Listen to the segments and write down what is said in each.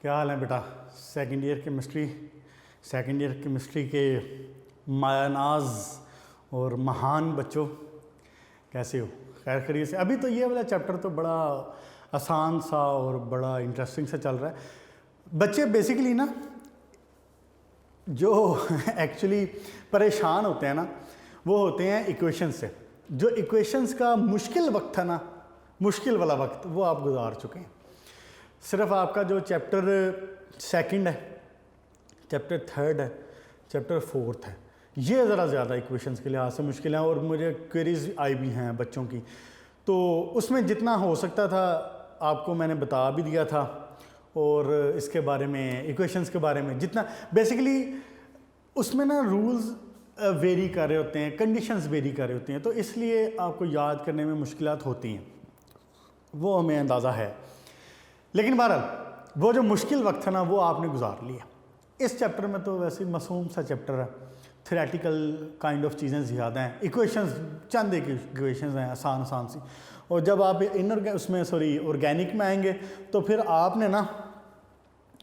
क्या हाल है बेटा? सेकंड ईयर केमिस्ट्री के मायानाज और महान बच्चों, कैसे हो? खैर खैरियत से? अभी तो ये वाला चैप्टर तो बड़ा आसान सा और बड़ा इंटरेस्टिंग सा चल रहा है। बच्चे बेसिकली ना जो एक्चुअली परेशान होते हैं ना, वो होते हैं इक्वेशन से। जो इक्वेशंस का मुश्किल वक्त था ना, मुश्किल वाला वक्त, वो आप गुजार चुके हैं। सिर्फ आपका जो चैप्टर सेकंड है, चैप्टर थर्ड है, चैप्टर फोर्थ है, ये ज़रा ज़्यादा इक्वेशंस के लिहाज से मुश्किल है। और मुझे क्वेरीज आई भी हैं बच्चों की, तो उसमें जितना हो सकता था आपको मैंने बता भी दिया था। और इसके बारे में, इक्वेशंस के बारे में जितना बेसिकली उसमें ना रूल्स वेरी कर रहे होते हैं, कंडीशंस वेरी कर रहे होते हैं, तो इसलिए आपको याद करने में मुश्किलात होती हैं, वो हमें अंदाज़ा है। लेकिन बहरहाल वो जो मुश्किल वक्त है ना, वो आपने गुजार लिया। इस चैप्टर में तो वैसे मासूम सा चैप्टर है, थ्योरेटिकल काइंड ऑफ चीज़ें ज़्यादा हैं, इक्वेशंस चंद एक इक्वेशंस हैं आसान आसान सी। और जब आप ऑर्गेनिक में आएंगे तो फिर आपने ना,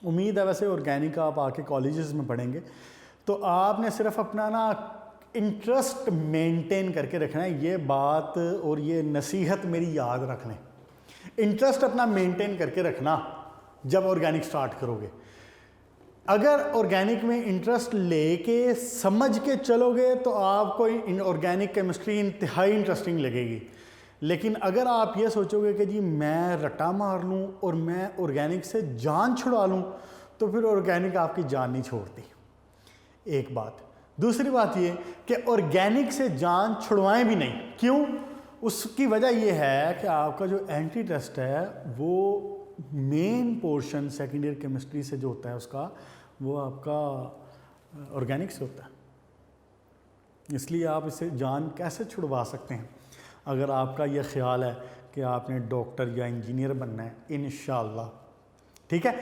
उम्मीद है वैसे ऑर्गेनिक आप आके कॉलेजेस में पढ़ेंगे, तो आपने सिर्फ अपना ना इंटरेस्ट मेंटेन करके रखना है। ये बात और ये नसीहत मेरी याद रख लें, इंटरेस्ट अपना मेंटेन करके रखना जब ऑर्गेनिक स्टार्ट करोगे। अगर ऑर्गेनिक में इंटरेस्ट लेके समझ के चलोगे तो आपको ऑर्गेनिक केमिस्ट्री इंतहाई इंटरेस्टिंग लगेगी। लेकिन अगर आप ये सोचोगे कि जी मैं रट्टा मार लूँ और मैं ऑर्गेनिक से जान छुड़ा लूँ, तो फिर ऑर्गेनिक आपकी जान नहीं छोड़ती। एक बात। दूसरी बात ये कि ऑर्गेनिक से जान छुड़वाएं भी नहीं। क्यों? उसकी वजह यह है कि आपका जो एंटी टेस्ट है वो main portion second year chemistry से जो होता है उसका, वो आपका ऑर्गेनिक से होता है। इसलिए आप इसे जान कैसे छुड़वा सकते हैं? अगर आपका ये ख्याल है कि आपने डॉक्टर या इंजीनियर बनना है, इंशाअल्लाह। ठीक है,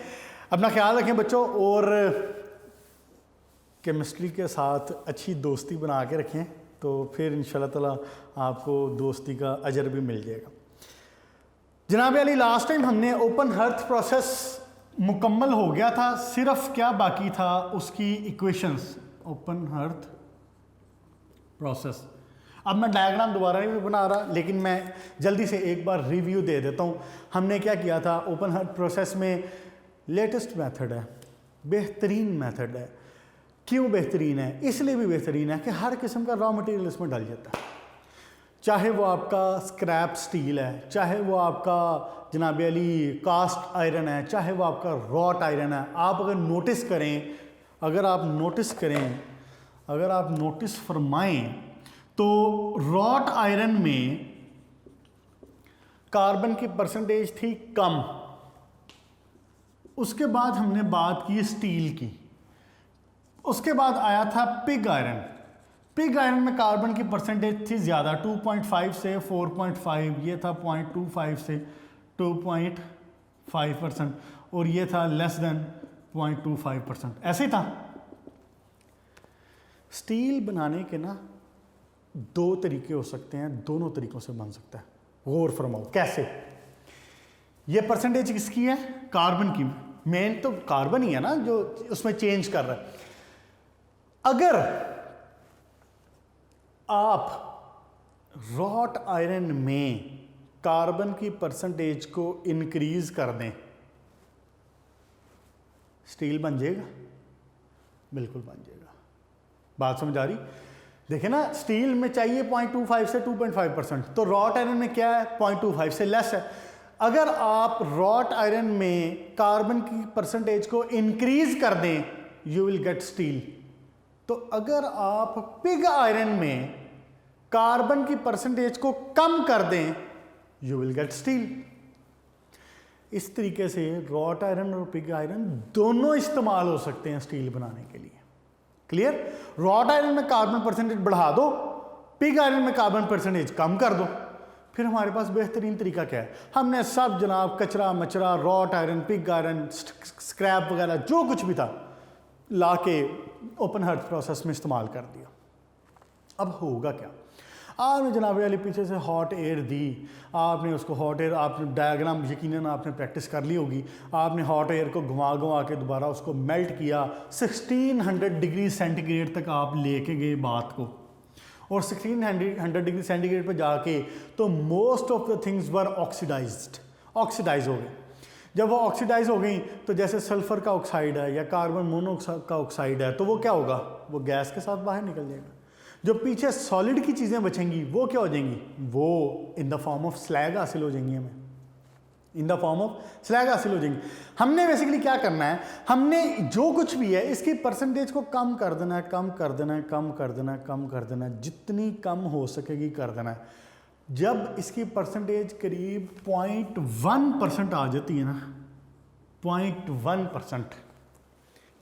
अपना ख्याल रखें बच्चों, और केमिस्ट्री के साथ अच्छी दोस्ती बना के रखें, तो फिर इंशाअल्लाह ताला आपको दोस्ती का अजर भी मिल जाएगा। जनाब अली, लास्ट टाइम हमने ओपन हर्थ प्रोसेस मुकम्मल हो गया था, सिर्फ क्या बाकी था? उसकी इक्वेशंस, ओपन हर्थ प्रोसेस। अब मैं डायग्राम दोबारा नहीं बना रहा, लेकिन मैं जल्दी से एक बार रिव्यू दे देता हूँ। हमने क्या किया था? ओपन हर्थ प्रोसेस में लेटेस्ट मेथड है, बेहतरीन मेथड है। क्यों बेहतरीन है? इसलिए भी बेहतरीन है कि हर किस्म का रॉ मटेरियल इसमें डल जाता है, चाहे वो आपका स्क्रैप स्टील है, चाहे वो आपका जनाब अली कास्ट आयरन है, चाहे वो आपका रॉट आयरन है। आप अगर नोटिस करें, अगर आप नोटिस फरमाएं तो रॉट आयरन में कार्बन की परसेंटेज थी कम। उसके बाद हमने बात की स्टील की, उसके बाद आया था पिग आयरन। पिग आयरन में कार्बन की परसेंटेज थी ज़्यादा, 2.5 से 4.5, ये था 0.25 से 2.5%, और ये था लेस देन 0.25%, ऐसे ही था। स्टील बनाने के ना दो तरीके हो सकते हैं, दोनों तरीकों से बन सकता है। गौर फरमाओ कैसे? ये परसेंटेज किसकी है? कार्बन की। मेन तो कार्बन ही है ना जो उसमें चेंज कर रहा है। अगर आप रॉट आयरन में कार्बन की परसेंटेज को इंक्रीज कर दें, स्टील बन जाएगा? बिल्कुल बन जाएगा। बात समझ आ रही? देखें ना, स्टील में चाहिए 0.25 से 2.5%, तो रॉट आयरन में क्या है? 0.25 से लेस है। अगर आप रॉट आयरन में कार्बन की परसेंटेज को इंक्रीज कर दें, यू विल गेट स्टील। तो अगर आप पिग आयरन में कार्बन की परसेंटेज को कम कर दें, यू विल गेट स्टील। इस तरीके से रॉट आयरन और पिग आयरन दोनों इस्तेमाल हो सकते हैं स्टील बनाने के लिए। क्लियर? रॉट आयरन में कार्बन परसेंटेज बढ़ा दो, पिग आयरन में कार्बन परसेंटेज कम कर दो, फिर हमारे पास बेहतरीन तरीका क्या है? हमने सब जनाब कचरा मचरा, wrought iron, pig iron, scrap वगैरह जो कुछ भी था, ला के ओपन हर्थ प्रोसेस में इस्तेमाल कर दिया। अब होगा क्या? आपने जनाब वाली पीछे से हॉट एयर दी, आपने उसको हॉट एयर, आपने डायग्राम यकीनन आपने प्रैक्टिस कर ली होगी, आपने हॉट एयर को घुमा घुमा के दोबारा उसको मेल्ट किया, 1600 डिग्री सेंटीग्रेड तक आप लेके गए बात को, और 1600 डिग्री सेंटीग्रेड पर जाके तो most of the things were oxidize हो गए। जब वो ऑक्सीडाइज हो गई तो जैसे सल्फर का ऑक्साइड है या कार्बन मोनोऑक्साइड का ऑक्साइड है, तो वो क्या होगा, वो गैस के साथ बाहर निकल जाएगा। जो पीछे सॉलिड की चीज़ें बचेंगी वो क्या हो जाएंगी, वो in the form of slag हासिल हो जाएंगी, हमें in the form of slag हासिल हो जाएंगी। हमने बेसिकली क्या करना है, हमने जो कुछ भी है इसकी परसेंटेज को कम कर देना है, कम कर देना है, कम कर देना है, कम कर देना है, जितनी कम हो सकेगी कर देना है। जब इसकी परसेंटेज करीब 0.1% आ जाती है ना, 0.1%,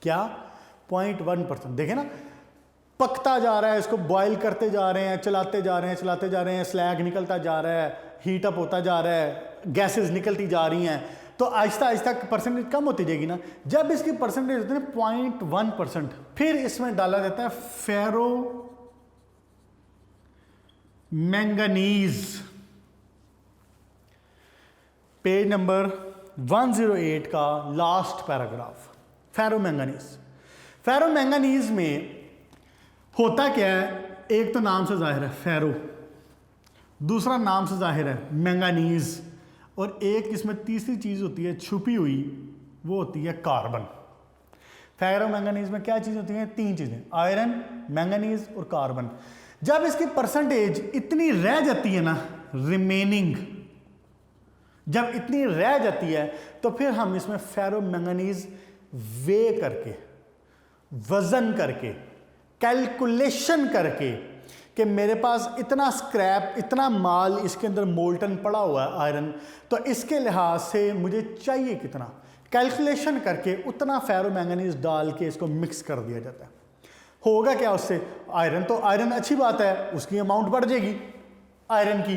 क्या 0.1%, देखें ना, पकता जा रहा है, इसको बॉयल करते जा रहे हैं, चलाते जा रहे हैं, चलाते जा रहे हैं, स्लैग निकलता जा रहा है, हीट अप होता जा रहा है, गैसेस निकलती जा रही हैं, तो आहिस्ता आहिस्ता परसेंटेज कम होती जाएगी ना। जब इसकी परसेंटेज होती है 0.1%, फिर इसमें डाला जाता है फेरो मैंगनीज। पेज नंबर 108 का लास्ट पैराग्राफ, फेरो मैंगनीज। फेरो मैंगनीज में होता क्या है, एक तो नाम से जाहिर है फेरो, दूसरा नाम से जाहिर है मैंगनीज, और एक इसमें तीसरी चीज़ होती है छुपी हुई, वो होती है कार्बन। फेरो मैंगनीज में क्या चीज़ होती है, तीन चीज़ें, आयरन, मैंगनीज और कार्बन। जब इसकी परसेंटेज इतनी रह जाती है ना, रिमेनिंग जब इतनी रह जाती है, तो फिर हम इसमें फेरो मैंगनीज वे करके, वजन करके, कैलकुलेशन करके कि मेरे पास इतना स्क्रैप, इतना माल इसके अंदर मोल्टन पड़ा हुआ है आयरन, तो इसके लिहाज से मुझे चाहिए कितना, कैलकुलेशन करके उतना फेरो मैंगनीज डाल के इसको मिक्स कर दिया जाता है। होगा क्या उससे, आयरन, तो आयरन अच्छी बात है, उसकी अमाउंट बढ़ जाएगी आयरन की।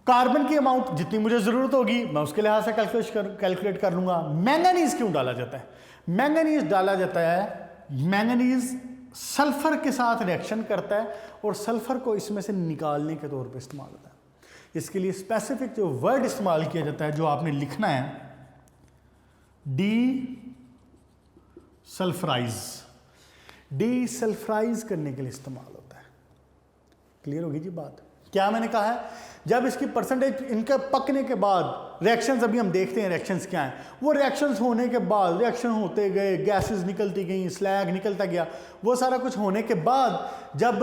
कार्बन की अमाउंट जितनी मुझे ज़रूरत होगी मैं उसके लिहाज से कैलकुलेट कर लूँगा। मैंगनीज क्यों डाला जाता है, मैंगनीज डाला जाता है, मैंगनीज सल्फर के साथ रिएक्शन करता है और सल्फर को इसमें से निकालने के तौर पे इस्तेमाल होता है। इसके लिए स्पेसिफिक जो वर्ड इस्तेमाल किया जाता है, जो आपने लिखना है, डी सल्फराइज करने के लिए इस्तेमाल होता है। क्लियर होगी जी बात। क्या मैंने कहा है, जब इसकी परसेंटेज, इनके पकने के बाद रिएक्शंस, अभी हम देखते हैं रिएक्शंस क्या हैं, वो रिएक्शंस होने के बाद, रिएक्शन होते गए, गैसेस निकलती गई, स्लैग निकलता गया, वो सारा कुछ होने के बाद जब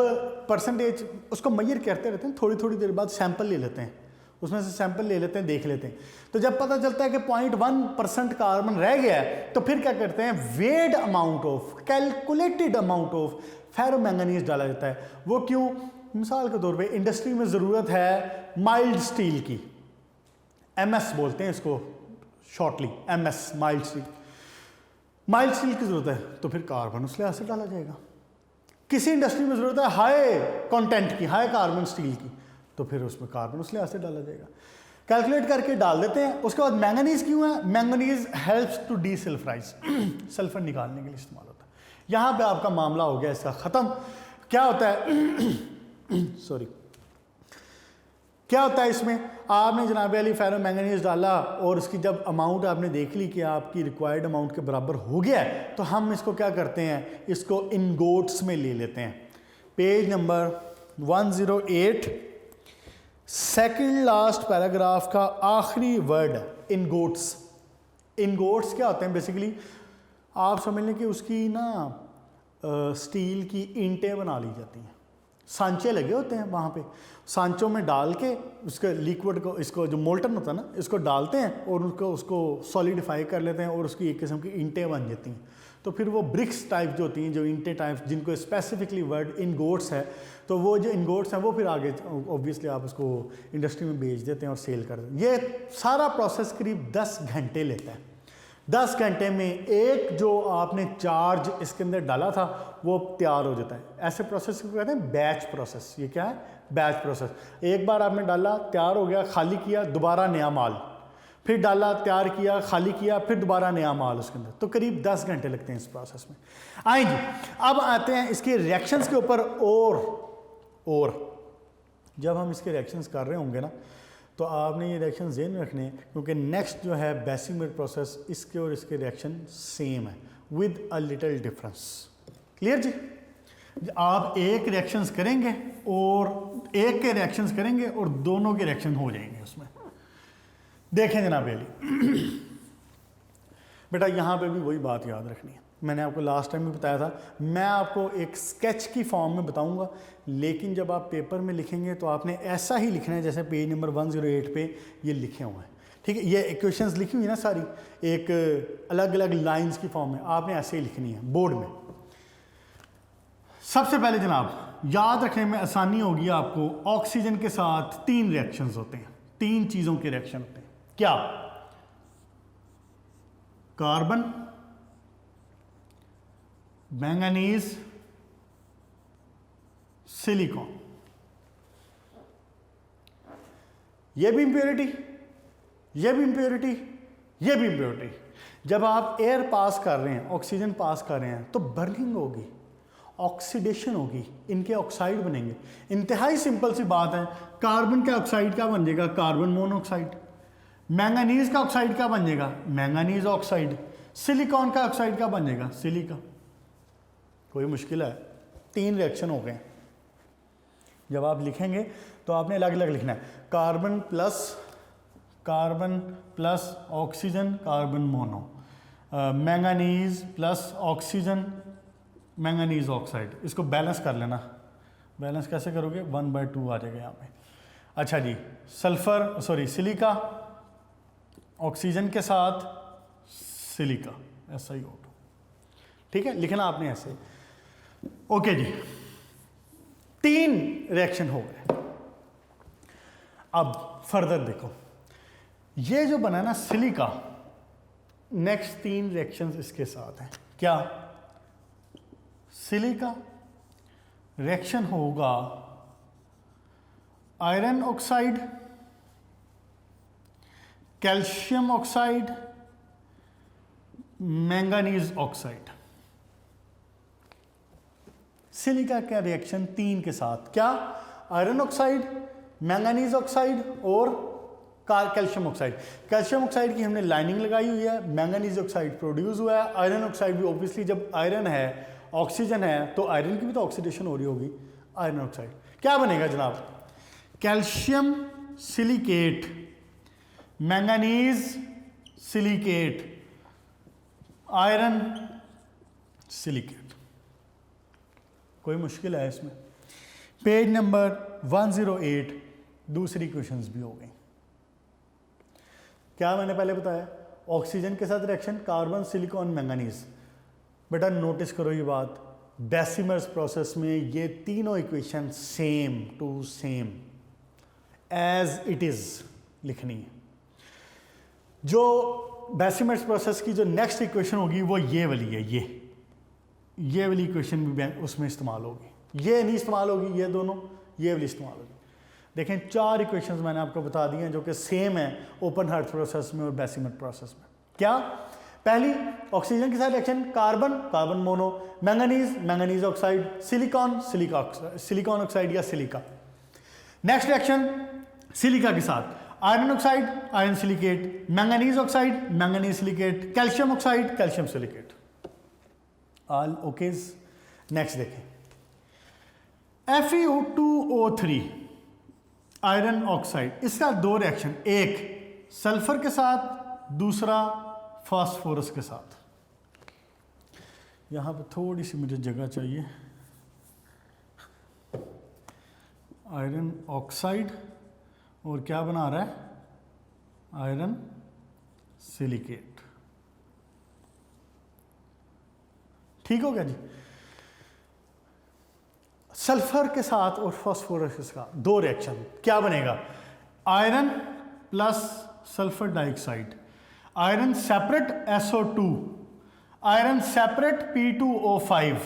परसेंटेज, उसको मेजर करते रहते हैं, थोड़ी थोड़ी देर बाद सैंपल ले लेते हैं, उसमें से सैंपल ले लेते हैं, देख लेते हैं, तो जब पता चलता है कि 0.1% कार्बन रह गया है, तो फिर क्या करते हैं, weighed amount of, calculated amount of ferro manganese डाला जाता है। वो क्यों, मिसाल के तौर पे इंडस्ट्री में ज़रूरत है माइल्ड स्टील की, एमएस बोलते हैं इसको शॉर्टली, एमएस, माइल्ड स्टील की ज़रूरत है, तो फिर कार्बन उस लिहाज से डाला जाएगा। किसी इंडस्ट्री में ज़रूरत है हाई कंटेंट की, हाई कार्बन स्टील की, तो फिर उसमें कार्बन उस लिहाज से डाला जाएगा। कैलकुलेट करके डाल देते हैं। उसके बाद मैंगनीज क्यों है, मैंगनीज हेल्प्स टू डीसल्फराइज, सल्फर निकालने के लिए इस्तेमाल होता है। यहाँ पे आपका मामला हो गया इसका ख़त्म। क्या होता है सॉरी, क्या होता है इसमें, आपने जनाब अली फेरो मैंगनीज डाला और उसकी जब अमाउंट आपने देख ली कि आपकी रिक्वायर्ड अमाउंट के बराबर हो गया है, तो हम इसको क्या करते हैं, इसको इनगोट्स में ले लेते हैं। Page number 108, second last paragraph का आखिरी वर्ड, इनगोट्स। इनगोट्स क्या होते हैं, बेसिकली आप समझ लें कि उसकी ना स्टील की ईंटें बना ली जाती हैं, सांचे लगे होते हैं वहाँ पे, सांचों में डाल के उसके लिक्विड को, इसको जो मोल्टन होता है ना, इसको डालते हैं और उसको सॉलिडिफाई कर लेते हैं और उसकी एक किस्म की ईंटें बन जाती हैं। तो फिर वो ब्रिक्स टाइप जो होती हैं, जो ईंटें टाइप, जिनको स्पेसिफिकली वर्ड इनगोट्स है, तो वो जो इनगोट्स हैं वो फिर आगे ऑब्वियसली आप उसको इंडस्ट्री में बेच देते हैं और सेल कर देते हैं। ये सारा प्रोसेस करीब 10 घंटे लेता है। 10 घंटे में एक जो आपने चार्ज इसके अंदर डाला था वो तैयार हो जाता है। ऐसे प्रोसेस को कहते हैं बैच प्रोसेस। ये क्या है, बैच प्रोसेस। एक बार आपने डाला, तैयार हो गया, खाली किया, दोबारा नया माल, फिर डाला, तैयार किया, खाली किया, फिर दोबारा नया माल उसके अंदर। तो करीब 10 घंटे लगते हैं इस प्रोसेस में। आइए अब आते हैं इसके रिएक्शंस के ऊपर। और जब हम इसके रिएक्शंस कर रहे होंगे ना, तो आपने ये रिएक्शन ज़हन में रखने हैं, क्योंकि नेक्स्ट जो है बेसिमर प्रोसेस, इसके और इसके रिएक्शन सेम है with a little difference. Clear जी? आप एक रिएक्शंस करेंगे और एक के रिएक्शंस करेंगे और दोनों के रिएक्शन हो जाएंगे उसमें। देखें जनाब अली, बेटा यहाँ पे भी वही बात याद रखनी है। मैंने आपको लास्ट टाइम भी बताया था, मैं आपको एक स्केच की फॉर्म में बताऊंगा, लेकिन जब आप पेपर में लिखेंगे तो आपने ऐसा ही लिखना है जैसे पेज नंबर 108 पे ये लिखे हुए हैं। ठीक है, ये इक्वेशंस लिखी हुई ना सारी, एक अलग अलग लाइंस की फॉर्म में, आपने ऐसे ही लिखनी है बोर्ड में। सबसे पहले जनाब याद रखने में आसानी होगी आपको, ऑक्सीजन के साथ 3 रिएक्शंस होते हैं, 3 चीज़ों के रिएक्शन होते हैं। क्या? Carbon, manganese, silicon. ये भी इंप्योरिटी, ये भी इंप्योरिटी, ये भी इंप्योरिटी। जब आप एयर पास कर रहे हैं, ऑक्सीजन पास कर रहे हैं, तो बर्निंग होगी, ऑक्सीडेशन होगी, इनके ऑक्साइड बनेंगे। इंतहाई सिंपल सी बात है, कार्बन का ऑक्साइड क्या बन जाएगा? Carbon monoxide. मैंगनीज का ऑक्साइड क्या बन जाएगा? Manganese oxide. सिलिकॉन का ऑक्साइड क्या बन जाएगा? सिलिका। कोई मुश्किल है? 3 रिएक्शन हो गए। जब आप लिखेंगे तो आपने अलग अलग लिखना है, carbon plus oxygen, carbon mono, manganese plus oxygen, manganese oxide. इसको बैलेंस कर लेना। बैलेंस कैसे करोगे? 1/2 आ जाएगा यहाँ पे। अच्छा जी, सल्फर सॉरी सिलिका, ऑक्सीजन के साथ सिलिका, SiO2। ठीक है, लिखना आपने ऐसे। ओके जी, 3 रिएक्शन हो गए। अब फर्दर देखो, ये जो बना ना सिलिका, नेक्स्ट 3 रिएक्शंस इसके साथ हैं। क्या? सिलिका रिएक्शन होगा iron oxide, calcium oxide, manganese oxide. Silica का रिएक्शन 3 के साथ। क्या? आयरन ऑक्साइड, मैंगनीज ऑक्साइड और कैल्शियम ऑक्साइड। कैल्शियम ऑक्साइड की हमने लाइनिंग लगाई हुई है, मैंगनीज ऑक्साइड प्रोड्यूस हुआ है, आयरन ऑक्साइड भी ऑब्वियसली, जब आयरन है, ऑक्सीजन है, तो आयरन की भी तो ऑक्सीडेशन हो रही होगी, आयरन ऑक्साइड। क्या बनेगा जनाब? Calcium silicate, manganese silicate, iron silicate. कोई मुश्किल है इसमें? पेज नंबर 108 दूसरी क्वेश्चंस भी हो गई। क्या मैंने पहले बताया? ऑक्सीजन के साथ रिएक्शन कार्बन, सिलिकॉन, मैंगनीज। बेटा नोटिस करो ये बात, डेसिमर्स प्रोसेस में ये तीनों equation same to same as it is लिखनी है। जो डेसिमर्स प्रोसेस की जो नेक्स्ट इक्वेशन होगी वो ये वाली है, ये वाली इक्वेशन भी उसमें इस्तेमाल होगी। ये नहीं इस्तेमाल होगी, ये दोनों, ये वाली इस्तेमाल होगी। देखें 4 इक्वेशंस मैंने आपको बता दी हैं जो कि सेम है ओपन हार्ट प्रोसेस में और बेसिमर प्रोसेस में। क्या? पहली, ऑक्सीजन के साथ reaction carbon, carbon mono, manganese, manganese oxide, silicon, silicon oxide या सिलिका। नेक्स्ट रिएक्शन सिलिका के साथ iron oxide, iron silicate, manganese oxide, manganese silicate, calcium oxide, calcium silicate. All okays. Next देखें, FeO2O3 iron oxide, इसका 2 reaction, एक sulphur के साथ, दूसरा phosphorus के साथ। यहां पर थोड़ी सी मुझे जगह चाहिए। आयरन ऑक्साइड और क्या बना रहा है? Iron silicate. ठीक हो गया जी? सल्फर के साथ और फास्फोरस का 2 रिएक्शन, क्या बनेगा? Iron plus sulphur dioxide, iron separate SO2, iron separate P2O5,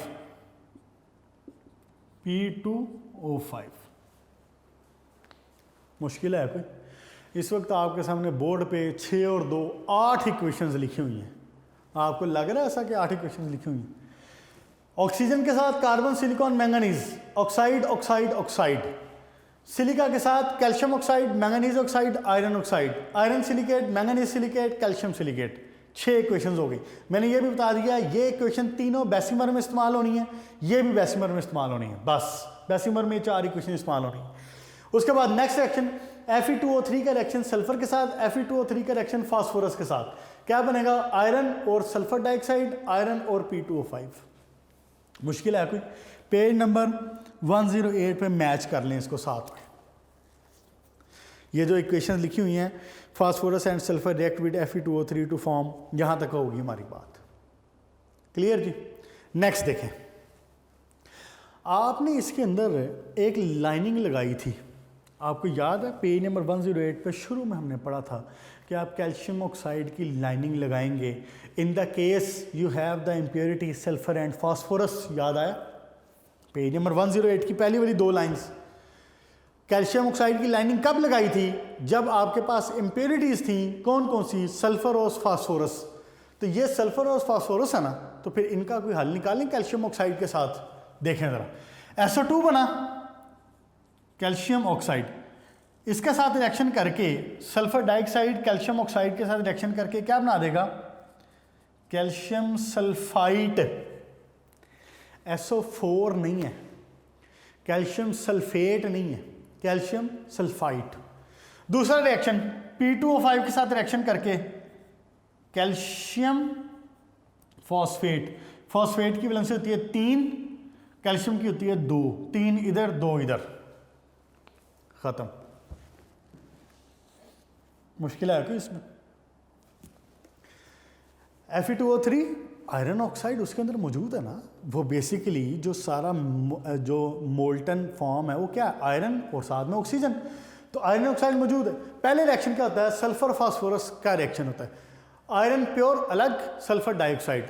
P2O5। मुश्किल है कोई? इस वक्त आपके सामने बोर्ड पे 6 और 2 8 इक्वेशंस लिखी हुई हैं। आपको लग रहा है ऐसा कि 8 इक्वेशंस लिखी हुई हैं? ऑक्सीजन के साथ carbon, silicon, manganese, oxide oxide oxide, silica के साथ calcium oxide, manganese oxide, iron oxide, iron silicate, manganese silicate, calcium silicate. 6 equations हो गई। मैंने ये भी बता दिया ये इक्वेशन तीनों बेसिमर में इस्तेमाल होनी है, ये भी बेसिमर में इस्तेमाल होनी है। बस बेसिमर में 4 इक्वेशन इस्तेमाल होनी है। उसके बाद नेक्स्ट रिएक्शन Fe2O3 का रिएक्शन सल्फर के साथ, Fe2O3 का रिएक्शन फास्फोरस के साथ, क्या बनेगा? आयरन और सल्फर डाइऑक्साइड, आयरन और P2O5। मुश्किल है कोई? पेज नंबर 108 पे मैच कर लें इसको साथ में। ये जो इक्वेशन लिखी हुई हैं, phosphorus and sulphur react with Fe2O3 to form, यहां तक होगी हमारी बात। क्लियर जी? नेक्स्ट देखें, आपने इसके अंदर एक लाइनिंग लगाई थी, आपको याद है पेज नंबर 108 पे शुरू में हमने पढ़ा था कि आप कैल्शियम ऑक्साइड की लाइनिंग लगाएंगे in the case you have the impurity sulphur and phosphorus. याद आया? पेज नंबर 108 की पहली वाली 2 लाइंस। कैल्शियम ऑक्साइड की लाइनिंग कब लगाई थी? जब आपके पास इम्प्योरिटीज थी। कौन कौन सी? सल्फर और फास्फोरस। तो ये सल्फर और फास्फोरस है ना, तो फिर इनका कोई हल निकालें कैल्शियम ऑक्साइड के साथ। देखें ज़रा, SO2 बना कैल्शियम ऑक्साइड, इसके साथ रिएक्शन करके सल्फर डाइऑक्साइड कैल्शियम ऑक्साइड के साथ रिएक्शन करके क्या बना देगा? Calcium sulphite. SO4 नहीं है, कैल्शियम सल्फेट नहीं है, कैल्शियम सल्फाइट। दूसरा रिएक्शन P2O5 के साथ रिएक्शन करके कैल्शियम फॉस्फेट। फॉस्फेट की वैलेंसी होती है 3, कैल्शियम की होती है 2। 3 इधर 2 इधर, खत्म। मुश्किल है कोई इसमें? Fe2O3 आयरन ऑक्साइड उसके अंदर मौजूद है ना, वो बेसिकली जो सारा जो मोल्टन फॉर्म है वो क्या है? आयरन और साथ में ऑक्सीजन। तो आयरन ऑक्साइड मौजूद है। पहले रिएक्शन क्या होता है? सल्फर फास्फोरस का रिएक्शन होता है। आयरन प्योर अलग, सल्फर डाइऑक्साइड।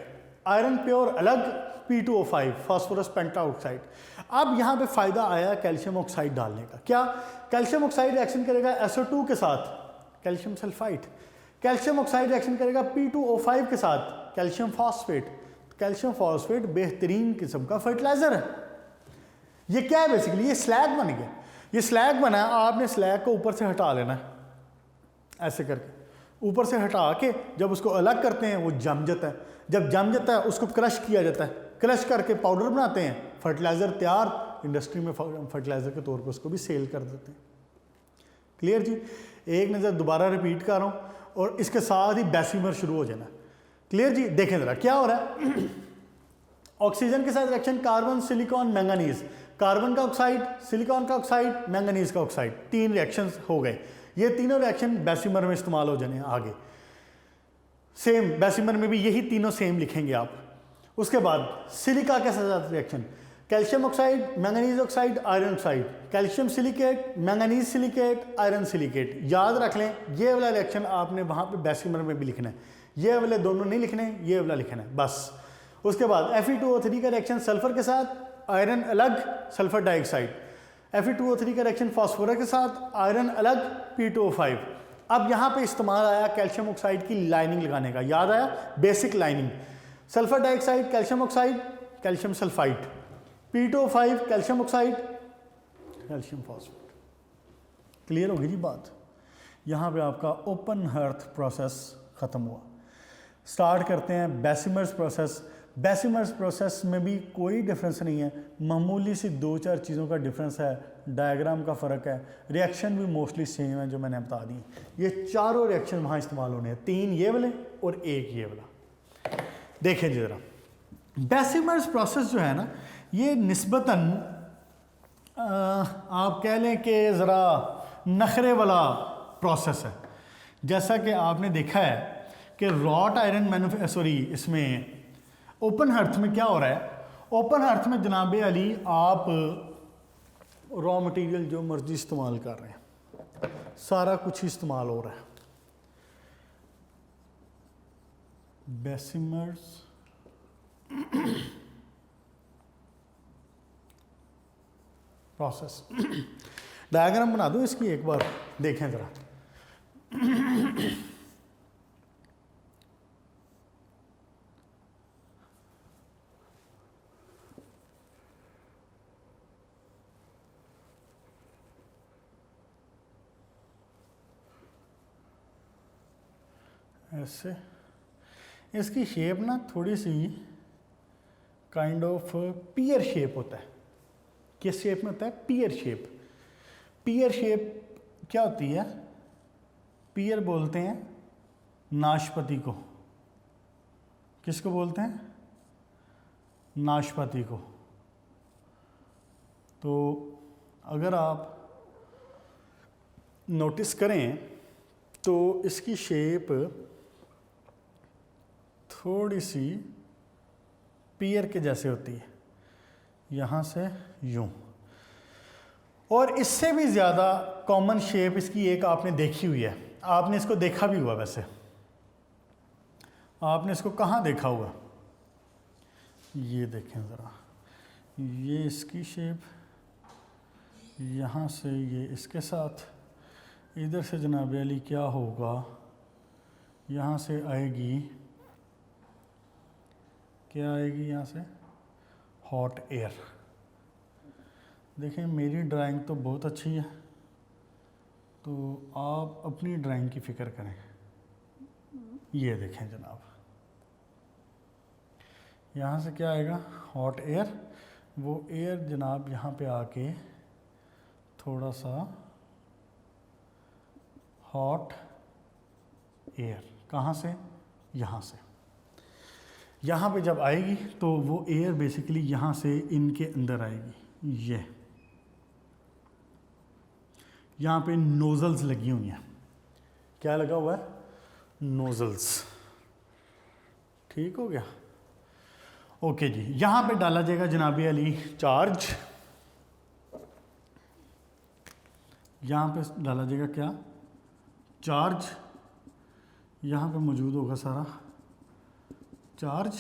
आयरन प्योर अलग, P2O5 फास्फोरस पेंटाऑक्साइड। अब यहाँ पे फायदा आया कैल्शियम ऑक्साइड डालने का। क्या? कैल्शियम ऑक्साइड रिएक्शन करेगा SO2 के साथ calcium sulphite, calcium oxide reaction करेगा P2O5 के साथ कैल्शियम फॉस्फेट। कैल्शियम फॉस्फेट बेहतरीन किस्म का फर्टिलाइजर है। ये क्या है? बेसिकली ये स्लैग बन गया। ये स्लैग बना है, आपने स्लैग को ऊपर से हटा लेना है, ऐसे करके ऊपर से हटा के जब उसको अलग करते हैं वो जम जाता है। जब जम जाता है उसको क्रश किया जाता है, क्रश करके पाउडर बनाते हैं, फर्टिलाइजर तैयार, इंडस्ट्री में फर्टिलाइजर के तौर पर उसको भी सेल कर देते हैं। क्लियर जी? एक नज़र दोबारा रिपीट कर रहा हूँ और इसके साथ ही बेसिमर शुरू हो जाना। क्लियर जी? देखें ज़रा क्या हो रहा है। ऑक्सीजन के साथ reaction carbon silicon manganese, carbon का ऑक्साइड, सिलिकॉन का ऑक्साइड, मैंगनीज का ऑक्साइड, 3 रिएक्शंस हो गए। ये तीनों रिएक्शन बेसिमर में इस्तेमाल हो जाने आगे। सेम बेसिमर में भी यही तीनों सेम लिखेंगे आप। उसके बाद सिलिका के साथ reaction calcium oxide, manganese oxide, iron oxide, calcium silicate, manganese silicate, iron silicate. याद रख लें ये वाला रिएक्शन आपने वहाँ पे बेसिमर में भी लिखना है, ये वाले दोनों नहीं लिखने, ये वाला लिखना है बस। उसके बाद Fe2O3 का रिएक्शन सल्फर के साथ, आयरन अलग, सल्फर डाइऑक्साइड। Fe2O3 का रिएक्शन फास्फोरस के साथ, आयरन अलग, P2O5। अब यहाँ पे इस्तेमाल आया कैल्शियम ऑक्साइड की लाइनिंग लगाने का। याद आया? Basic lining, sulphur dioxide, calcium oxide, calcium sulphite, P2O5, calcium oxide, calcium phosphate. Clear होगी जी बात? यहाँ पे आपका ओपन हर्थ प्रोसेस ख़त्म हुआ। स्टार्ट करते हैं बेसिमर्स प्रोसेस। बेसिमर्स प्रोसेस में भी कोई डिफरेंस नहीं है, मामूली सी 2-4 चीज़ों का डिफरेंस है, डायग्राम का फ़र्क है, रिएक्शन भी मोस्टली सेम है जो मैंने बता दी। ये चारों रिएक्शन वहाँ इस्तेमाल होने हैं, 3 ये वाले और 1 ये वाला। देखें जी ज़रा, बेसिमर्स प्रोसेस जो है ना ये निस्बतन आप कह लें कि ज़रा नखरे वाला प्रोसेस है। जैसा कि आपने देखा है कि रॉट आयरन इसमें ओपन हर्थ में क्या हो रहा है? ओपन हर्थ में जनाब अली आप रॉ मटेरियल जो मर्जी इस्तेमाल कर रहे हैं, सारा कुछ ही इस्तेमाल हो रहा है। बेसिमर्स प्रोसेस डायग्राम बना दूं इसकी, एक बार देखें ज़रा। ऐसे। इसकी शेप ना थोड़ी सी काइंड ऑफ पियर शेप होता है। किस शेप में होता है? पियर शेप। पियर शेप क्या होती है? पियर बोलते हैं नाशपाती को। किसको बोलते हैं? नाशपाती को। तो अगर आप नोटिस करें तो इसकी शेप थोड़ी सी पियर के जैसे होती है, यहाँ से यूं। और इससे भी ज़्यादा कॉमन शेप इसकी एक आपने देखी हुई है, आपने इसको देखा भी हुआ। वैसे आपने इसको कहाँ देखा हुआ? ये देखें ज़रा, ये इसकी शेप, यहाँ से ये इसके साथ, इधर से जनाब अली क्या होगा, यहाँ से आएगी, क्या आएगी यहाँ से? Hot air. देखें मेरी ड्राइंग तो बहुत अच्छी है, तो आप अपनी ड्राइंग की फ़िक्र करें। ये देखें जनाब, यहाँ से क्या आएगा? Hot air. वो एयर जनाब यहाँ पे आके थोड़ा सा हॉट एयर, कहाँ से? यहाँ से। यहाँ पे जब आएगी तो वो एयर बेसिकली यहाँ से इनके अंदर आएगी। ये यहाँ पे नोज़ल्स लगी हुई हैं। क्या लगा हुआ है? नोज़ल्स। ठीक हो गया? ओके जी। यहाँ पे डाला जाएगा जनाबी अली चार्ज। यहाँ पे डाला जाएगा क्या? चार्ज। यहाँ पे मौजूद होगा सारा चार्ज।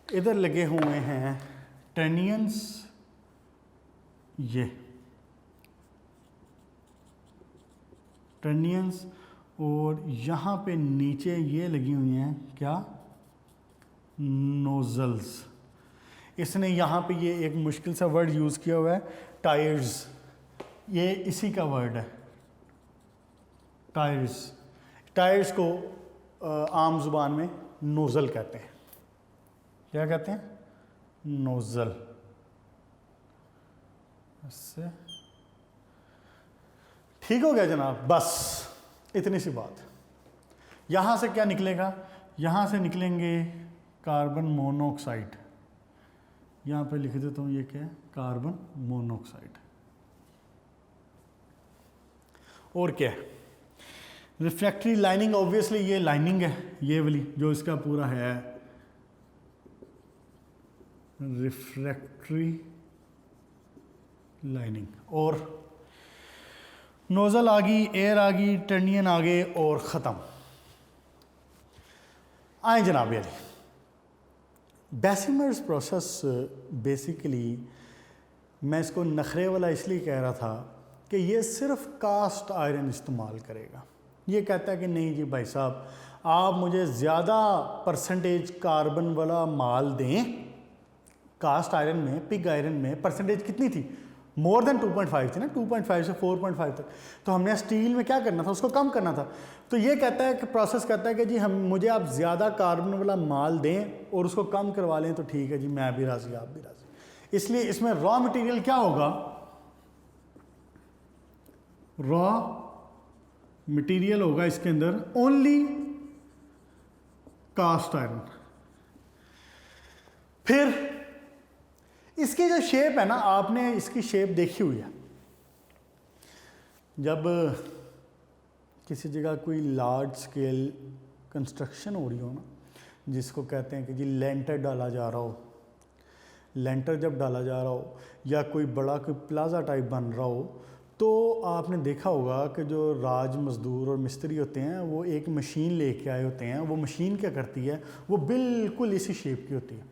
इधर लगे हुए हैं टेनियंस। ये टेनियंस। और यहाँ पे नीचे ये लगी हुई हैं क्या? नोज़ल्स। इसने यहाँ पे ये एक मुश्किल सा वर्ड यूज़ किया हुआ है, टायर्स। ये इसी का वर्ड है, टायर्स। टायर्स को आम जुबान में नोज़ल कहते हैं। क्या कहते हैं? नोज़ल। इससे ठीक हो गया जनाब। बस इतनी सी बात। यहाँ से क्या निकलेगा? यहाँ से निकलेंगे कार्बन मोनोऑक्साइड। यहाँ पे लिख देता हूँ, ये क्या है? Carbon monoxide. और क्या है? Refractory lining. ऑब्वियसली ये लाइनिंग है, ये वाली जो इसका पूरा है रिफ्रैक्टरी लाइनिंग। और नोज़ल आ गई, एयर आ गई, टर्नियन आ गए और ख़त्म। आए जनाब अली, बेसिमर्स प्रोसेस बेसिकली मैं इसको नखरे वाला इसलिए कह रहा था कि ये सिर्फ कास्ट आयरन इस्तेमाल करेगा। ये कहता है कि नहीं जी भाई साहब, आप मुझे ज़्यादा परसेंटेज कार्बन वाला माल दें। कास्ट आयरन में, पिग आयरन में परसेंटेज कितनी थी? मोर देन 2.5 थी ना, 2.5 से 4.5 तक। तो हमने स्टील में क्या करना था? उसको कम करना था। तो ये कहता है कि प्रोसेस कहता है कि जी मुझे आप ज़्यादा कार्बन वाला माल दें और उसको कम करवा लें तो ठीक है जी, मैं भी राज़ी, आप भी राज़ी। इसलिए इसमें रॉ मटेरियल क्या होगा? रॉ मटेरियल होगा इसके अंदर ओनली कास्ट आयरन। फिर इसकी जो शेप है ना, आपने इसकी शेप देखी हुई है। जब किसी जगह कोई लार्ज स्केल कंस्ट्रक्शन हो रही हो ना, जिसको कहते हैं कि जी लेंटर डाला जा रहा हो, लेंटर जब डाला जा रहा हो या कोई बड़ा कोई प्लाजा टाइप बन रहा हो, तो आपने देखा होगा कि जो राज मज़दूर और मिस्त्री होते हैं वो एक मशीन लेके आए होते हैं। वो मशीन क्या करती है? वो बिल्कुल इसी शेप की होती है।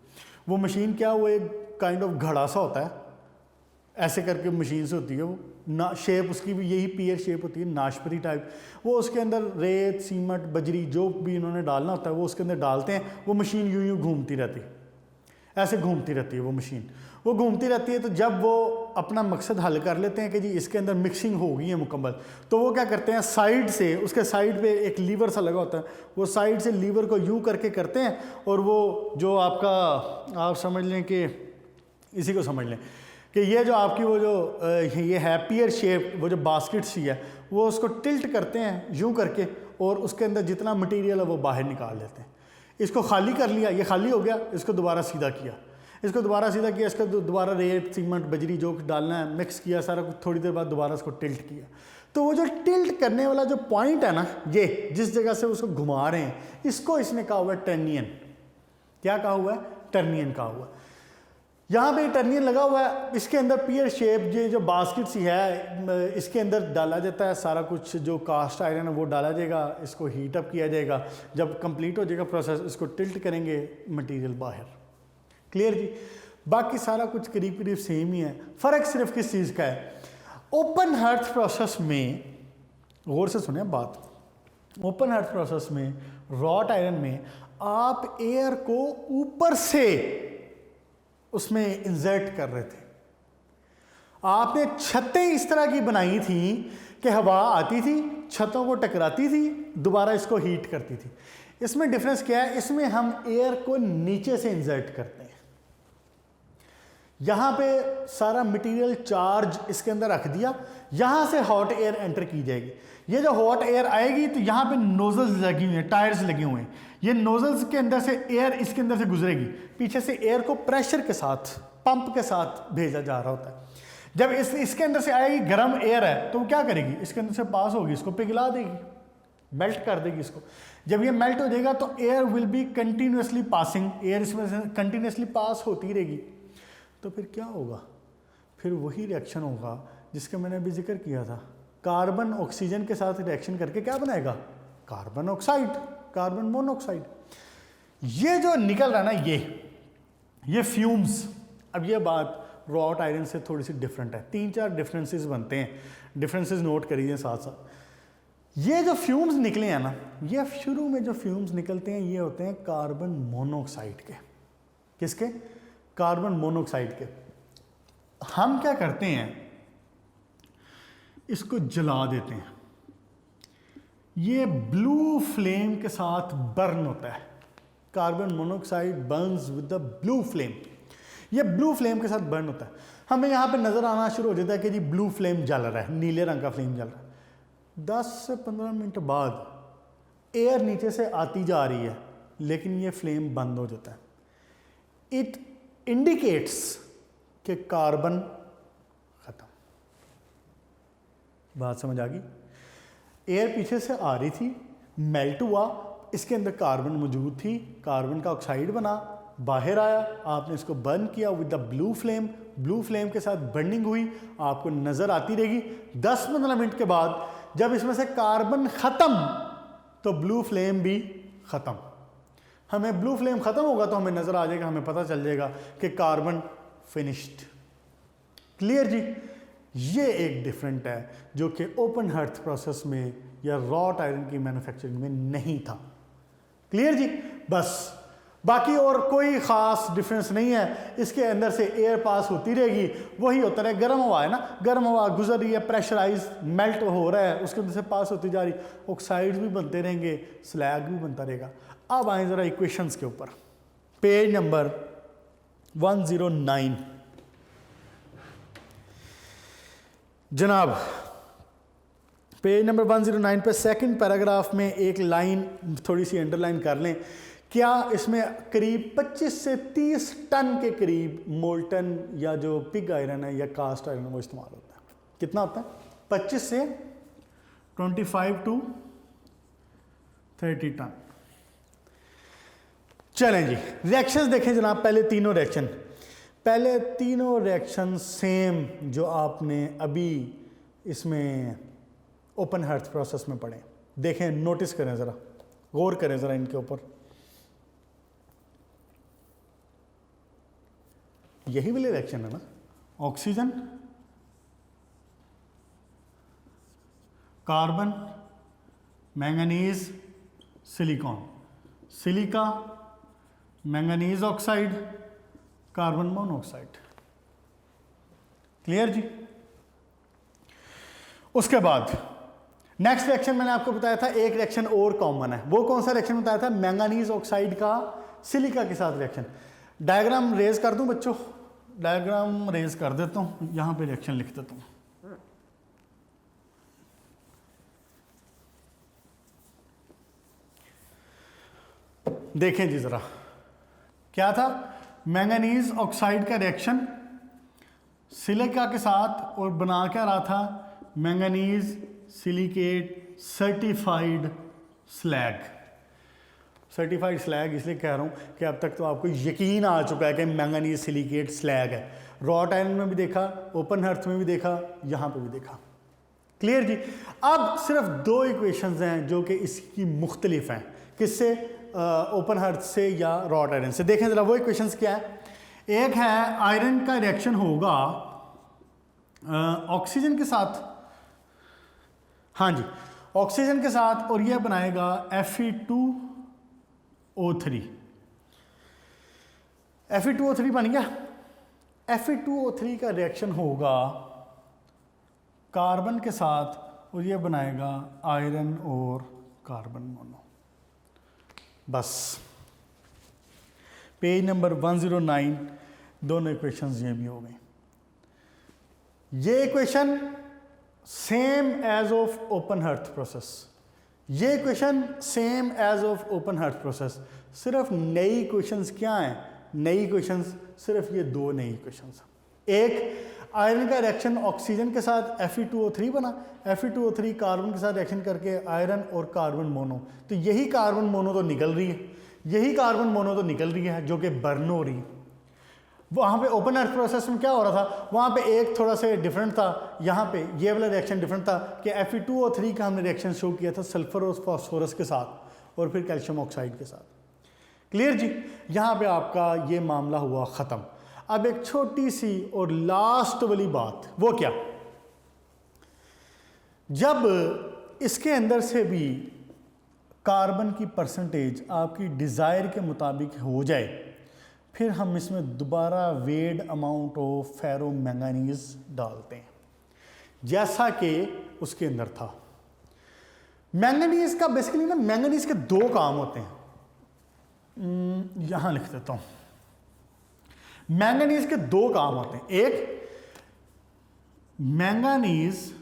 वो मशीन क्या, वो एक काइंड ऑफ घड़ा सा होता है, ऐसे करके मशीन से होती है वो ना। शेप उसकी भी यही पियर शेप होती है, नाशपाती टाइप। वो उसके अंदर रेत, सीमेंट, बजरी जो भी इन्होंने डालना होता है वो उसके अंदर डालते हैं। वो मशीन यूं यूं घूमती रहती है, ऐसे घूमती रहती है वो मशीन। वो घूमती रहती है। तो जब वो अपना मकसद हल कर लेते हैं कि जी इसके अंदर मिक्सिंग हो गई है मुकम्मल, तो वो क्या करते हैं, साइड से, उसके साइड पे एक लीवर सा लगा होता है, वो साइड से लीवर को यूं करके करते हैं, और वो जो आपका, आप समझ लें कि इसी को समझ लें कि ये जो आपकी वो जो ये है पियर शेप, वो जो बास्केट सी है, वो उसको टिल्ट करते हैं यूं करके, और उसके अंदर जितना मटेरियल है वो बाहर निकाल लेते हैं। इसको खाली कर लिया, ये खाली हो गया, इसको दोबारा सीधा किया, इसको दोबारा सीधा किया, इसको दोबारा रेत सीमेंट बजरी जो डालना है मिक्स किया सारा कुछ, थोड़ी देर बाद दोबारा इसको टिल्ट किया। तो वो जो टिल्ट करने वाला जो पॉइंट है ना, ये जिस जगह से उसको घुमा रहे हैं, इसको इसने कहा हुआ है टर्नियन। क्या कहा हुआ है? टर्नियन कहा हुआ है। यहाँ पे टर्नियन लगा हुआ है, इसके अंदर पियर शेप ये जो बास्केट सी है, इसके अंदर डाला जाता है सारा कुछ, जो कास्ट आयरन है वो डाला जाएगा, इसको हीट अप किया जाएगा, जब कंप्लीट हो जाएगा प्रोसेस इसको टिल्ट करेंगे, मटेरियल बाहर। क्लियर जी? बाकी सारा कुछ करीब करीब सेम ही है, फ़र्क सिर्फ किस चीज़ का है। ओपन हर्थ प्रोसेस में, गौर से सुने बात, ओपन हर्थ प्रोसेस में, रॉट आयरन में आप एयर को ऊपर से उसमें इंसर्ट कर रहे थे। आपने छतें इस तरह की बनाई थी कि हवा आती थी, छतों को टकराती थी, दोबारा इसको हीट करती थी। इसमें डिफरेंस क्या है? इसमें हम एयर को नीचे से इंसर्ट करते हैं, यहां पे सारा मटेरियल चार्ज इसके अंदर रख दिया, यहां से हॉट एयर एंटर की जाएगी। ये जो हॉट एयर आएगी तो यहां पे नोजल्स लगी हुई हैं, टायर्स लगे हुए हैं, ये नोजल्स के अंदर से एयर इसके अंदर से गुजरेगी, पीछे से एयर को प्रेशर के साथ, पंप के साथ भेजा जा रहा होता है। जब इसके अंदर से आएगी, गर्म एयर है, तो वो क्या करेगी? इसके अंदर से पास होगी, इसको पिघला देगी, मेल्ट कर देगी इसको। जब ये मेल्ट हो जाएगा तो air will be continuously passing, air इसमें से कंटिन्यूसली पास होती रहेगी। तो फिर क्या होगा? फिर वही रिएक्शन होगा जिसका मैंने अभी जिक्र किया था, कार्बन ऑक्सीजन के साथ रिएक्शन करके क्या बनाएगा? Carbon oxide, carbon monoxide. ये जो निकल रहा है ना, ये फ्यूम्स, अब ये बात रॉट आयरन से थोड़ी सी डिफरेंट है, 3-4 डिफरेंसेस बनते हैं, डिफरेंसेस नोट करिए साथ साथ। ये जो फ्यूम्स निकले हैं ना, ये शुरू में जो फ्यूम्स निकलते हैं ये होते हैं कार्बन मोनोऑक्साइड के। किसके? कार्बन मोनोऑक्साइड के। हम क्या करते हैं, इसको जला देते हैं, ये ब्लू फ्लेम के साथ बर्न होता है। Carbon monoxide burns with the blue flame, ये ब्लू फ्लेम के साथ बर्न होता है। हमें यहाँ पे नज़र आना शुरू हो जाता है कि जी ब्लू फ्लेम जल रहा है, नीले रंग का फ्लेम जल रहा है। 10 से 15 मिनट बाद एयर नीचे से आती जा रही है, लेकिन ये फ्लेम बंद हो जाता है। इट इंडिकेट्स कि कार्बन खत्म। बात समझ आ गई? एयर पीछे से आ रही थी, मेल्ट हुआ, इसके अंदर कार्बन मौजूद थी, कार्बन का ऑक्साइड बना, बाहर आया, आपने इसको बर्न किया with the blue flame, blue flame के साथ बर्निंग हुई, आपको नज़र आती रहेगी। 10-15 मिनट के बाद जब इसमें से कार्बन ख़त्म तो ब्लू फ्लेम भी ख़त्म। हमें ब्लू फ्लेम ख़त्म होगा तो हमें नज़र आ जाएगा, हमें पता चल जाएगा कि कार्बन फिनिश्ड। क्लियर जी? ये एक डिफरेंट है जो कि ओपन हर्थ प्रोसेस में या रॉट आयरन की मैन्युफैक्चरिंग में नहीं था। क्लियर जी? बस बाकी और कोई ख़ास डिफरेंस नहीं है। इसके अंदर से एयर पास होती रहेगी, वही होता रहे, गर्म हवा है ना, गर्म हवा गुजर रही है, प्रेशराइज मेल्ट हो रहा है, उसके अंदर से पास होती जा रही, ऑक्साइड्स भी बनते रहेंगे, स्लैग भी बनता रहेगा। अब आए ज़रा इक्वेशंस के ऊपर, पेज नंबर 109। जनाब पेज नंबर 109 पे सेकंड पैराग्राफ में एक लाइन थोड़ी सी अंडरलाइन कर लें। क्या इसमें करीब 25 से 30 टन के करीब मोल्टन या जो पिग आयरन है या कास्ट आयरन वो इस्तेमाल होता है? कितना होता है? 25 से 25 to 30 टन। चलें जी, रिएक्शंस देखें जनाब। पहले तीनों रिएक्शन सेम जो आपने अभी इसमें ओपन हर्थ प्रोसेस में पढ़े। देखें, नोटिस करें ज़रा, गौर करें ज़रा इनके ऊपर। यही वाली रिएक्शन है ना, oxygen, carbon, manganese, silicon, silica, manganese oxide, carbon monoxide. Clear जी। उसके बाद नेक्स्ट रिएक्शन मैंने आपको बताया था, एक रिएक्शन और कॉमन है। वो कौन सा रिएक्शन बताया था? मैंगानीज ऑक्साइड का सिलिका के साथ रिएक्शन। डायग्राम रेज कर दूं बच्चों? डायग्राम रेज कर देता हूं, यहां पे रिएक्शन लिख देता हूं। देखें जी जरा, क्या था? मैंगनीज ऑक्साइड का रिएक्शन सिलिका के साथ, और बना क्या रहा था? Manganese silicate certified slag. Certified slag इसलिए कह रहा हूं कि अब तक तो आपको यकीन आ चुका है कि मैंगनीज सिलिकेट स्लैग है। रॉट आयरन में भी देखा, ओपन हर्थ में भी देखा, यहां पे भी देखा। क्लियर जी। अब सिर्फ दो इक्वेशंस हैं जो कि इसकी मुख्तलिफ हैं। किससे? ओपन हर्थ से या रॉट आयरन से। देखें जरा वो इक्वेशंस क्या है। एक है आयरन का रिएक्शन होगा ऑक्सीजन के साथ, हाँ जी, ऑक्सीजन के साथ, और यह बनाएगा Fe2O3। Fe2O3 बन गया। Fe2O3 का रिएक्शन होगा कार्बन के साथ, और यह बनाएगा आयरन और कार्बन मोनो। बस पेज नंबर 109 दोनों इक्वेशंस ये भी हो गई। ये equation same as of open hearth process, ये equation same as of open hearth process. सिर्फ नई इक्वेशंस क्या हैं? नई इक्वेशंस सिर्फ ये दो नई इक्वेशंस। एक आयरन का रिएक्शन ऑक्सीजन के साथ Fe2O3 बना, Fe2O3 कार्बन के साथ रिएक्शन करके आयरन और कार्बन मोनो। तो यही कार्बन मोनो तो निकल रही है, यही कार्बन मोनो तो निकल रही है जो कि बर्न हो रही है। वहाँ पे ओपन अर्थ प्रोसेस में क्या हो रहा था? वहाँ पे एक थोड़ा सा डिफरेंट था, यहाँ पे ये वाला रिएक्शन डिफरेंट था कि Fe2O3 का हमने रिएक्शन शो किया था सल्फर और फास्फोरस के साथ, और फिर कैल्शियम ऑक्साइड के साथ। क्लियर जी। यहाँ पे आपका ये मामला हुआ ख़त्म। अब एक छोटी सी और लास्ट वाली बात, वो क्या? जब इसके अंदर से भी कार्बन की परसेंटेज आपकी डिज़ायर के मुताबिक हो जाए, फिर हम इसमें दोबारा वेड अमाउंट ऑफ फेरो मैंगनीज डालते हैं, जैसा कि उसके अंदर था। मैंगनीज का बेसिकली ना, मैंगनीज के दो काम होते हैं। यहां लिख देता हूं। मैंगनीज के दो काम होते हैं। एक, मैंगनीज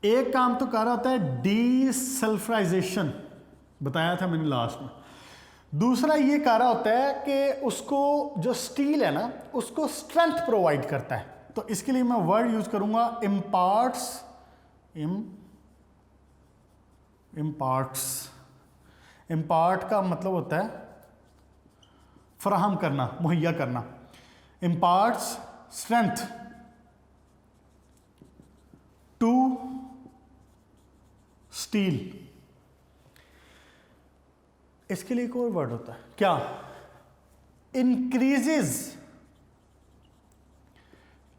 एक काम तो कर रहा होता है डीसल्फराइजेशन, बताया था मैंने लास्ट में। दूसरा ये कर रहा होता है कि उसको जो स्टील है ना, उसको स्ट्रेंथ प्रोवाइड करता है। तो इसके लिए मैं वर्ड यूज करूंगा इम्पार्ट्स। इम्पार्ट का मतलब होता है फराहम करना, मुहैया करना। Imparts strength to steel. इसके लिए एक और वर्ड होता है, क्या? Increases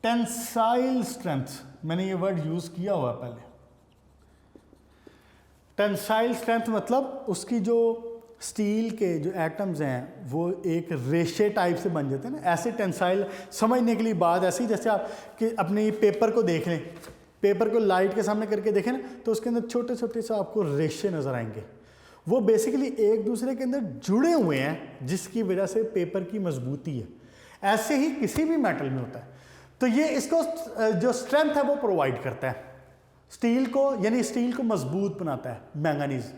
tensile strength. मैंने ये वर्ड यूज किया हुआ पहले। टेंसाइल स्ट्रेंथ मतलब उसकी जो स्टील के जो एटम्स हैं वो एक रेशे टाइप से बन जाते हैं ना, ऐसे टेंसाइल। समझने के लिए बात ऐसी, जैसे आप कि अपने पेपर को देख लें, पेपर को लाइट के सामने करके देखें ना, तो उसके अंदर छोटे छोटे से आपको रेशे नजर आएंगे। वो बेसिकली एक दूसरे के अंदर जुड़े हुए हैं, जिसकी वजह से पेपर की मजबूती है। ऐसे ही किसी भी मेटल में होता है। तो ये इसको जो स्ट्रेंथ है वो प्रोवाइड करता है स्टील को, यानी स्टील को मजबूत बनाता है मैंगनीज।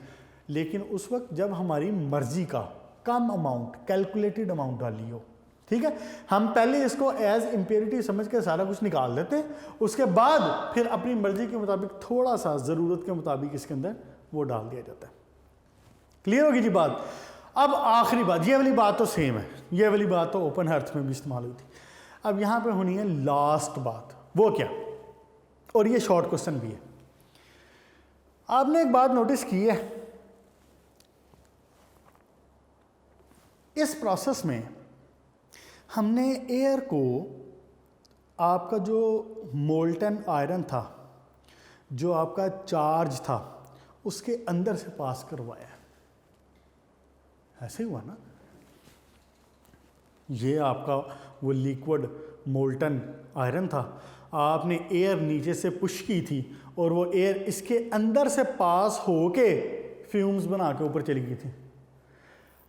लेकिन उस वक्त जब हमारी मर्जी का कम अमाउंट, कैलकुलेटेड अमाउंट डाली हो, ठीक है, हम पहले इसको एज इम्प्योरिटी समझ के सारा कुछ निकाल देते हैं, उसके बाद फिर अपनी मर्जी के मुताबिक थोड़ा सा ज़रूरत के मुताबिक इसके अंदर वो डाल दिया जाता है। क्लियर होगी जी बात? अब आखिरी बात, ये वाली बात तो सेम है, ये वाली बात तो ओपन हर्थ में भी इस्तेमाल हुई थी। अब यहाँ पे होनी है लास्ट बात, वो क्या? और ये शॉर्ट क्वेश्चन भी है। आपने एक बात नोटिस की है, इस प्रोसेस में हमने एयर को, आपका जो मोल्टन आयरन था, जो आपका चार्ज था, उसके अंदर से पास करवाया। ऐसे हुआ ना? ये आपका वो लिक्विड मोल्टन आयरन था, आपने एयर नीचे से पुश की थी और वो एयर इसके अंदर से पास होके फ्यूम्स बना के ऊपर चली गई थी।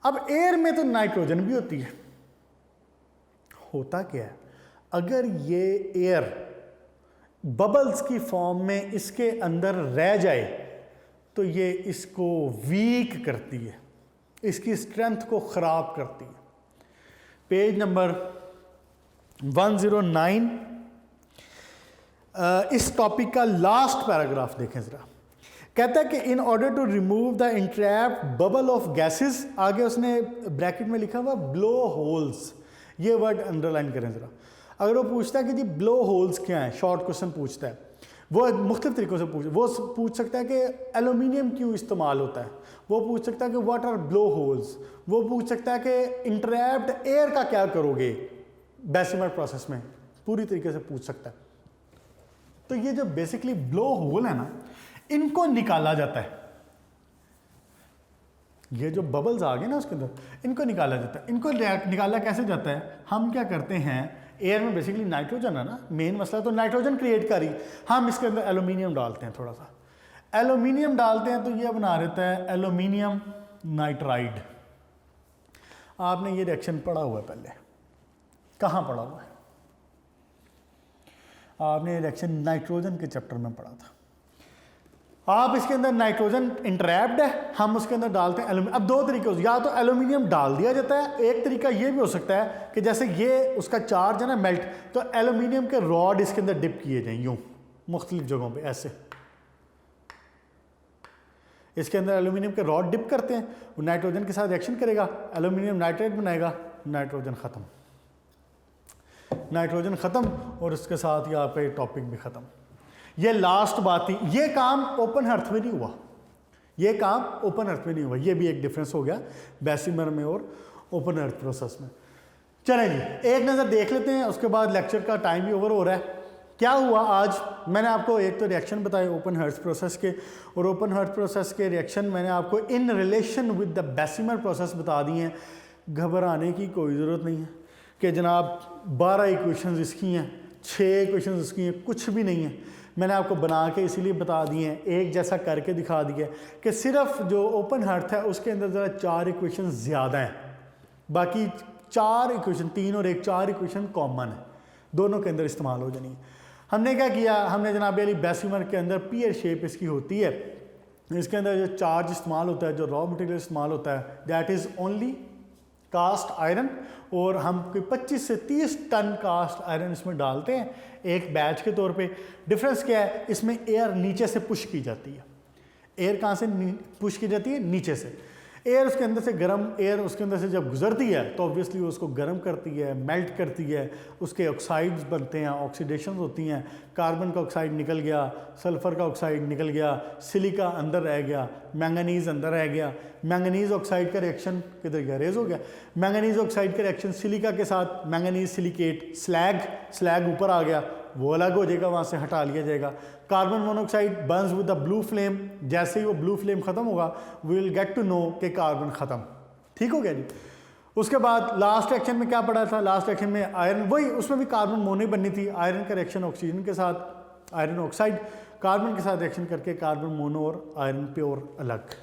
अब एयर में तो नाइट्रोजन भी होती है। होता क्या है, अगर ये एयर बबल्स की फॉर्म में इसके अंदर रह जाए तो ये इसको वीक करती है, इसकी स्ट्रेंथ को ख़राब करती है। पेज नंबर 109 इस टॉपिक का लास्ट पैराग्राफ देखें ज़रा। कहता है कि in order to remove the entrapped bubble of gases, आगे उसने ब्रैकेट में लिखा हुआ ब्लो होल्स, ये वर्ड अंडरलाइन करें ज़रा। अगर वो पूछता है कि जी ब्लो होल्स क्या है, शॉर्ट क्वेश्चन पूछता है, वो मुख्तलिफ तरीक़ों से पूछ सकता है कि एलुमिनियम क्यों इस्तेमाल होता है, वो पूछ सकता है कि व्हाट आर ब्लो होल्स, वो पूछ सकता है कि इंट्रैप्ड एयर का क्या करोगे बेसिमर प्रोसेस में, पूरी तरीके से पूछ सकता है। तो ये जो बेसिकली ब्लो होल है ना, इनको निकाला जाता है, ये जो बबल्स आ गए ना उसके अंदर, इनको निकाला जाता है। इनको निकाला कैसे जाता है, हम क्या करते हैं, एयर में बेसिकली नाइट्रोजन है ना, मेन मसला तो नाइट्रोजन क्रिएट करी, हम इसके अंदर एल्यूमिनियम डालते हैं, थोड़ा सा एल्यूमिनियम डालते हैं तो ये बना रहता है एल्यूमिनियम नाइट्राइड। आपने ये रिएक्शन पढ़ा हुआ है पहले, कहाँ पढ़ा हुआ है आपने? ये रिएक्शन नाइट्रोजन के चैप्टर में पढ़ा था। आप इसके अंदर नाइट्रोजन इंट्रैप्ड है, हम उसके अंदर डालते हैं एल्यूमिनियम। अब दो तरीके, या तो एल्यूमिनियम डाल दिया जाता है, एक तरीका ये भी हो सकता है कि जैसे ये उसका चार्ज है ना मेल्ट, तो एल्यूमिनियम के रॉड इसके अंदर डिप किए जाएं यूं मुख्तलिफ जगहों पे, ऐसे इसके अंदर एल्यूमिनियम के रॉड डिप करते हैं, वो नाइट्रोजन के साथ रिएक्शन करेगा, एल्यूमिनियम नाइट्रेट बनाएगा, नाइट्रोजन ख़त्म, नाइट्रोजन ख़त्म, और इसके साथ ही आपका ये टॉपिक भी ख़त्म। ये लास्ट बात थी। ये काम ओपन अर्थ में नहीं हुआ, ये काम ओपन अर्थ में नहीं हुआ, ये भी एक डिफरेंस हो गया बेसिमर में और ओपन अर्थ प्रोसेस में। चलें जी, एक नज़र देख लेते हैं, उसके बाद लेक्चर का टाइम भी ओवर हो रहा है। क्या हुआ आज, मैंने आपको एक तो रिएक्शन बताए ओपन हर्ट्ज प्रोसेस के, और ओपन हर्ट्ज प्रोसेस के रिएक्शन मैंने आपको in relation with the Bessemer process बता दिए हैं। घबराने की कोई ज़रूरत नहीं है कि जनाब 12 इक्वेशंस इसकी हैं, 6 इक्वेशंस इसकी हैं, कुछ भी नहीं है। मैंने आपको बना के इसीलिए बता दिए हैं, एक जैसा करके दिखा दिया कि सिर्फ जो ओपन हर्थ है उसके अंदर ज़रा 4 इक्वेशन ज़्यादा हैं, बाकी 4 इक्वेशन, 3 और 1, 4 इक्वेशन कॉमन है, दोनों के अंदर इस्तेमाल हो जानी है। हमने क्या किया, हमने जनाब अली बेसिमर के अंदर पीयर शेप इसकी होती है, इसके अंदर जो चार्ज इस्तेमाल होता है, जो रॉ मटेरियल इस्तेमाल होता है, that is only cast iron, और हम कोई 25 से 30 टन कास्ट आयरन इसमें डालते हैं एक बैच के तौर पे। डिफरेंस क्या है, इसमें एयर नीचे से पुश की जाती है। एयर कहाँ से पुश की जाती है? नीचे से। एयर उसके अंदर से गर्म एयर उसके अंदर से जब गुजरती है तो ऑब्वियसली वो उसको गर्म करती है, मेल्ट करती है, उसके ऑक्साइड्स बनते हैं, ऑक्सीडेशंस होती हैं, कार्बन का ऑक्साइड निकल गया, सल्फ़र का ऑक्साइड निकल गया, सिलिका अंदर रह गया, मैंगनीज़ अंदर रह गया। मैंगनीज़ ऑक्साइड का रिएक्शन किधर गया? रेज हो गया। मैंगनीज़ ऑक्साइड का रिएक्शन सिलिका के साथ मैंगनीज़ सिलिकेट, स्लैग ऊपर आ गया, वो अलग हो जाएगा, वहाँ से हटा लिया जाएगा। Carbon monoxide burns with the blue flame, जैसे ही वो ब्लू फ्लेम ख़त्म होगा we will get to know कि कार्बन ख़त्म। ठीक हो गया जी। उसके बाद लास्ट रिएक्शन में क्या पड़ा था? लास्ट रिएक्शन में आयरन, वही उसमें भी कार्बन मोनो बननी थी, आयरन का रिएक्शन ऑक्सीजन के साथ, आयरन ऑक्साइड कार्बन के साथ रिएक्शन करके कार्बन मोनो और आयरन प्योर अलग।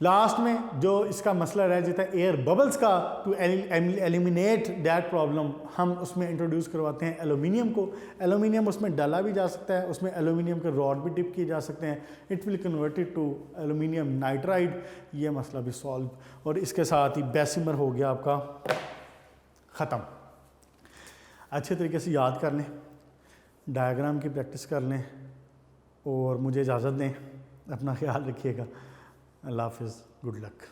लास्ट में जो इसका मसला रह जाता है एयर बबल्स का, टू एलिमिनेट दैट प्रॉब्लम हम उसमें इंट्रोड्यूस करवाते हैं एल्यूमिनियम को। एल्यूमिनियम उसमें डाला भी जा सकता है, उसमें एल्यूमिनियम के रॉड भी डिप किए जा सकते हैं, it will converted to aluminium nitride. ये मसला भी सॉल्व, और इसके साथ ही बेसिमर हो गया आपका ख़त्म। अच्छे तरीके से याद कर लें, डायग्राम की प्रैक्टिस कर लें, और मुझे इजाज़त दें। अपना ख्याल रखिएगा। अल्लाह हाफ़िज़, गुड लक।